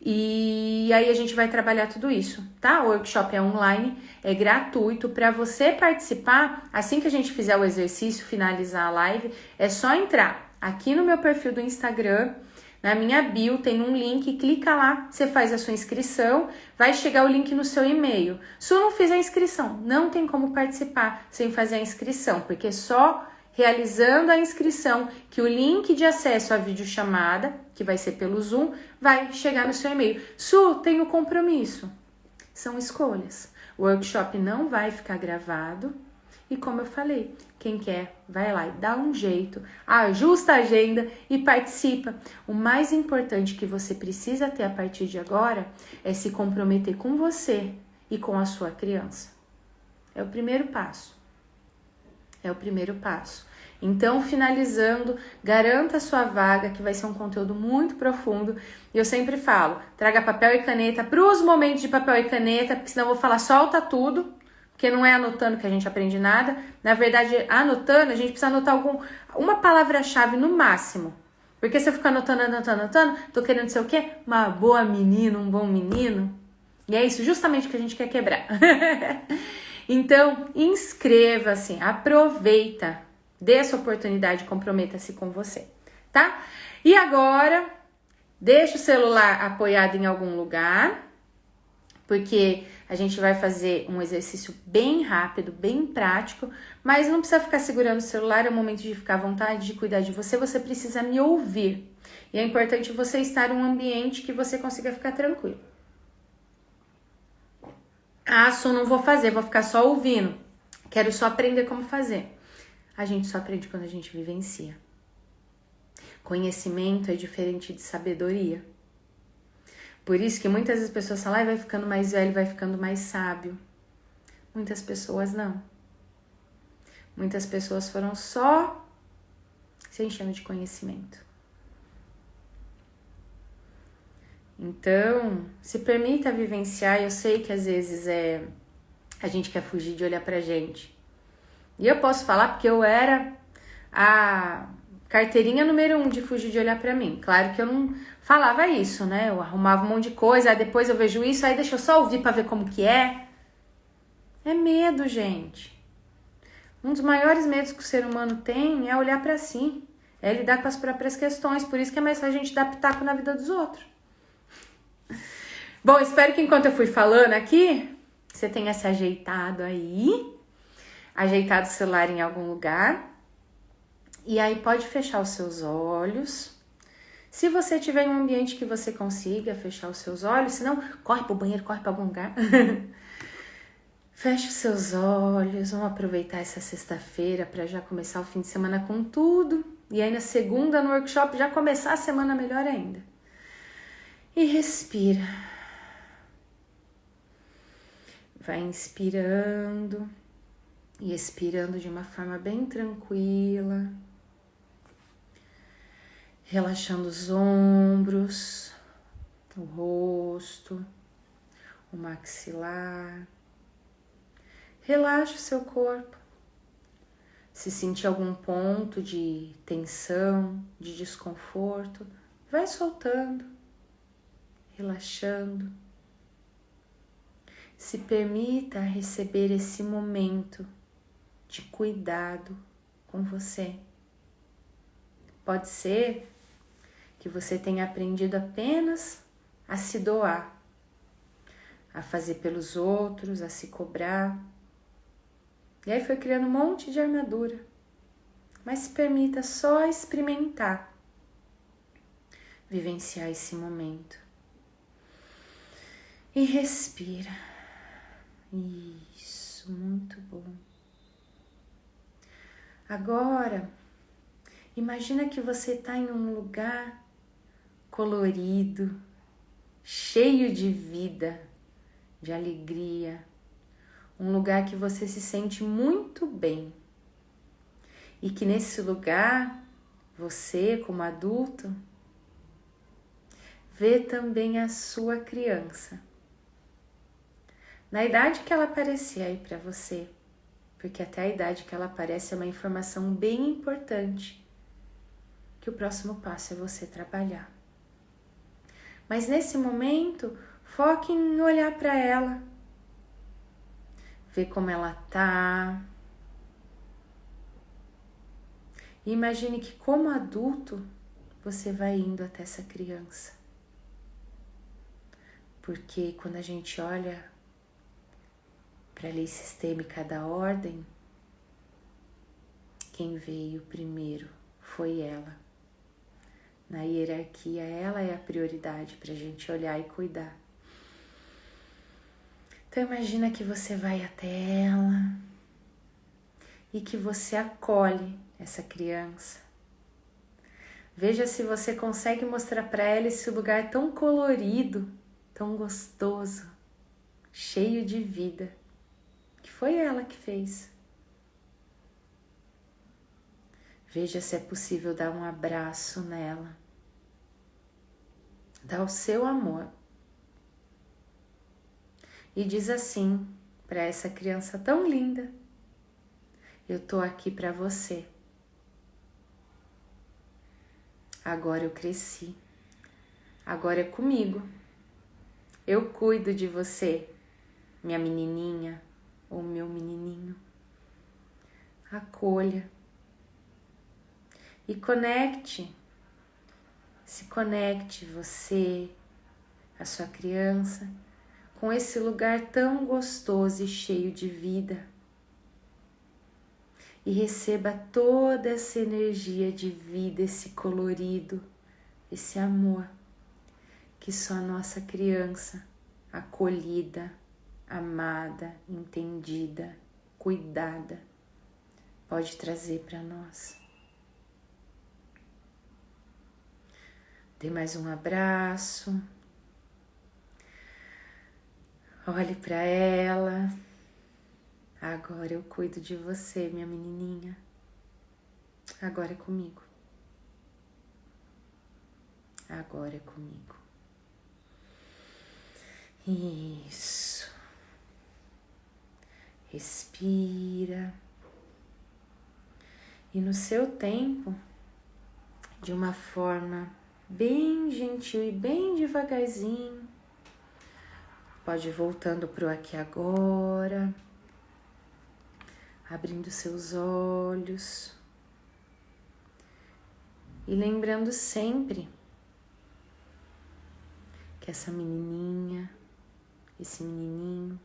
E aí a gente vai trabalhar tudo isso, tá? O workshop é online, é gratuito. Para você participar, assim que a gente fizer o exercício, finalizar a live, é só entrar aqui no meu perfil do Instagram, na minha bio tem um link, clica lá, você faz a sua inscrição, vai chegar o link no seu e-mail. Se eu não fizer a inscrição, não tem como participar sem fazer a inscrição, porque só realizando a inscrição que o link de acesso à videochamada, que vai ser pelo Zoom, vai chegar no seu e-mail. Su, tenho compromisso. São escolhas. O workshop não vai ficar gravado. E como eu falei, quem quer, vai lá e dá um jeito, ajusta a agenda e participa. O mais importante que você precisa ter a partir de agora é se comprometer com você e com a sua criança. É o primeiro passo. É o primeiro passo. Então, finalizando, garanta a sua vaga, que vai ser um conteúdo muito profundo. E eu sempre falo, traga papel e caneta para os momentos de papel e caneta, porque senão eu vou falar solta tudo, porque não é anotando que a gente aprende nada. Na verdade, anotando, a gente precisa anotar uma palavra-chave no máximo. Porque se eu ficar anotando, tô querendo ser o quê? Uma boa menina, um bom menino. E é isso justamente que a gente quer quebrar. Então, inscreva-se, aproveita, dê essa oportunidade, comprometa-se com você, tá? E agora, deixa o celular apoiado em algum lugar, porque a gente vai fazer um exercício bem rápido, bem prático, mas não precisa ficar segurando o celular, é o momento de ficar à vontade, de cuidar de você, você precisa me ouvir. E é importante você estar em um ambiente que você consiga ficar tranquilo. Ah, Su, não vou fazer, vou ficar só ouvindo. Quero só aprender como fazer. A gente só aprende quando a gente vivencia. Conhecimento é diferente de sabedoria. Por isso que muitas das pessoas falam, vai ficando mais velho, vai ficando mais sábio. Muitas pessoas não. Muitas pessoas foram só se enchendo de conhecimento. Então, se permita vivenciar. Eu sei que às vezes a gente quer fugir de olhar pra gente. E eu posso falar porque eu era a carteirinha número 1 de fugir de olhar pra mim. Claro que eu não falava isso, né? Eu arrumava um monte de coisa, aí depois eu vejo isso, aí deixa eu só ouvir pra ver como que é. É medo, gente. Um dos maiores medos que o ser humano tem é olhar pra si. É lidar com as próprias questões. Por isso que é mais fácil a gente dar pitaco na vida dos outros. Bom, espero que enquanto eu fui falando aqui, você tenha se ajeitado aí. Ajeitado o celular em algum lugar. E aí pode fechar os seus olhos. Se você tiver em um ambiente que você consiga fechar os seus olhos, senão corre pro banheiro, corre para algum lugar. Feche os seus olhos, vamos aproveitar essa sexta-feira para já começar o fim de semana com tudo. E aí na segunda no workshop já começar a semana melhor ainda. E respira. Vai inspirando e expirando de uma forma bem tranquila. Relaxando os ombros, o rosto, o maxilar. Relaxa o seu corpo. Se sentir algum ponto de tensão, de desconforto, vai soltando, relaxando. Se permita receber esse momento de cuidado com você. Pode ser que você tenha aprendido apenas a se doar, a fazer pelos outros, a se cobrar. E aí foi criando um monte de armadura. Mas se permita só experimentar, vivenciar esse momento. E respira. Isso, muito bom. Agora, imagina que você está em um lugar colorido, cheio de vida, de alegria. Um lugar que você se sente muito bem. E que nesse lugar, você como adulto, vê também a sua criança. Na idade que ela aparecer aí para você, porque até a idade que ela aparece é uma informação bem importante, que o próximo passo é você trabalhar. Mas nesse momento, foque em olhar para ela, ver como ela tá. E imagine que como adulto, você vai indo até essa criança. Porque quando a gente olha para a lei sistêmica da ordem, quem veio primeiro foi ela. Na hierarquia, ela é a prioridade para a gente olhar e cuidar. Então imagina que você vai até ela e que você acolhe essa criança. Veja se você consegue mostrar para ela esse lugar tão colorido, tão gostoso, cheio de vida, que foi ela que fez. Veja se é possível dar um abraço nela. Dá o seu amor. E diz assim para essa criança tão linda: eu tô aqui para você. Agora eu cresci. Agora é comigo. Eu cuido de você, minha menininha ou meu menininho. Acolha. E se conecte você, a sua criança, com esse lugar tão gostoso e cheio de vida. E receba toda essa energia de vida, esse colorido, esse amor que só a nossa criança, acolhida, amada, entendida, cuidada, pode trazer para nós. Dê mais um abraço. Olhe para ela. Agora eu cuido de você, minha menininha. Agora é comigo. Agora é comigo. Isso. Respira. E no seu tempo, de uma forma bem gentil e bem devagarzinho, pode ir voltando para o aqui e agora, abrindo seus olhos e lembrando sempre que essa menininha, esse menininho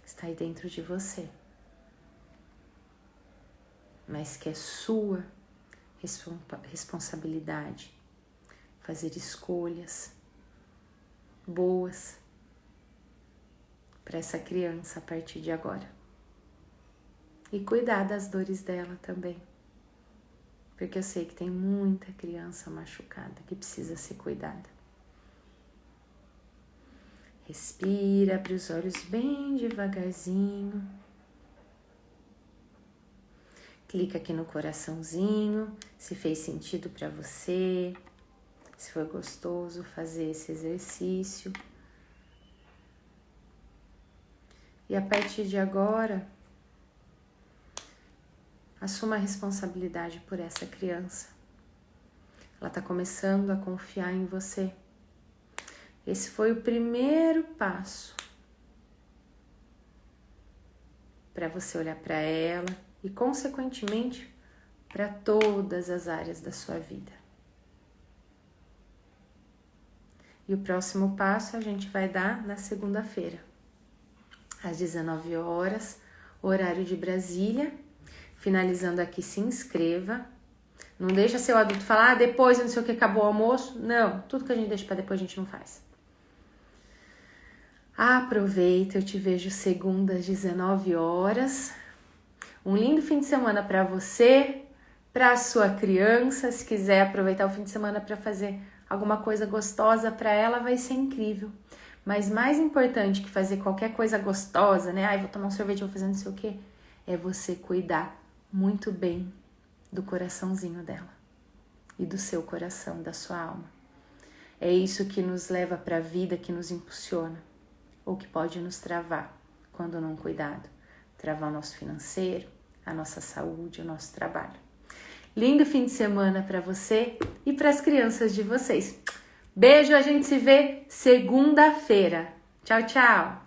está aí dentro de você, mas que é sua responsabilidade fazer escolhas boas para essa criança a partir de agora e cuidar das dores dela também, porque eu sei que tem muita criança machucada que precisa ser cuidada. Respira, abre os olhos bem devagarzinho. Clica aqui no coraçãozinho, se fez sentido para você, se foi gostoso fazer esse exercício. E a partir de agora, assuma a responsabilidade por essa criança. Ela está começando a confiar em você. Esse foi o primeiro passo para você olhar para ela e, consequentemente, para todas as áreas da sua vida. E o próximo passo a gente vai dar na segunda-feira, às 19 horas, horário de Brasília. Finalizando aqui, se inscreva. Não deixa seu adulto falar, depois não sei o que, acabou o almoço. Não, tudo que a gente deixa para depois a gente não faz. Aproveita, eu te vejo segunda às 19 horas. Um lindo fim de semana para você, para a sua criança. Se quiser aproveitar o fim de semana para fazer alguma coisa gostosa para ela, vai ser incrível. Mas mais importante que fazer qualquer coisa gostosa, né? Ai, vou tomar um sorvete, vou fazer não sei o quê. É você cuidar muito bem do coraçãozinho dela e do seu coração, da sua alma. É isso que nos leva para a vida, que nos impulsiona, ou que pode nos travar quando não cuidado. Travar o nosso financeiro, a nossa saúde, o nosso trabalho. Lindo fim de semana para você e para as crianças de vocês. Beijo, a gente se vê segunda-feira. Tchau, tchau!